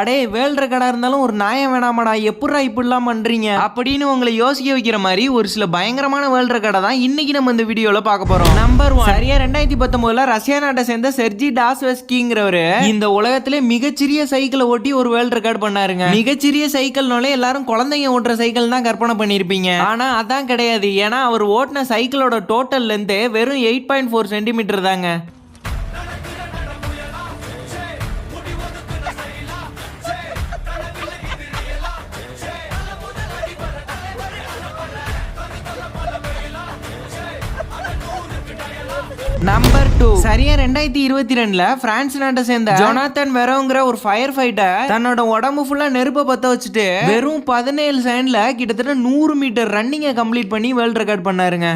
அடே வேர்ல்ட் ரெக்கார்டா இருந்தாலும் ஒரு நியாயம் வேணாமாடா, எப்படா இப்படிலாம் பண்றீங்க அப்படின்னு உங்களை யோசிக்க வைக்கிற மாதிரி ஒரு சில பயங்கரமான வேர்ல்ட் ரெக்கார்டை தான் இன்னைக்கு நம்ம இந்த வீடியோல பார்க்க போறோம். நம்பர் 1, சரியா 2019 ரஷ்யா நாட்டை சேர்ந்த செர்ஜி டாஸ்வெஸ்கிங்கிறவரு இந்த உலகத்திலே மிகச்சிறிய சைக்கிளை ஓட்டி ஒரு வேர்ல்ட் ரெக்கார்ட் பண்ணாருங்க. மிகச்சிறிய சைக்கிள்னாலே எல்லாரும் குழந்தைங்க ஓட்டுற சைக்கிள் தான் கற்பனை பண்ணிருப்பீங்க. ஆனா அதான் கிடையாது. ஏன்னா அவர் ஓட்டின சைக்கிளோட டோட்டல் லென்த் வெறும் 8.4 சென்டிமீட்டர் தாங்க. நம்பர் 2, சரியா 2022 பிரான்ஸ் நாட்டை சேர்ந்த ஜொனாத்தன் வெரோங்கிற ஒரு ஃபயர் ஃபைட்டர் தன்னோட உடம்பு ஃபுல்லா நெருப்பை பத்த வச்சுட்டு வெறும் 17 செகண்ட்ல கிட்டத்தட்ட 100 மீட்டர் ரன்னிங்கை கம்ப்ளீட் பண்ணி வேர்ல்ட் ரெக்கார்ட் பண்ணாருங்க.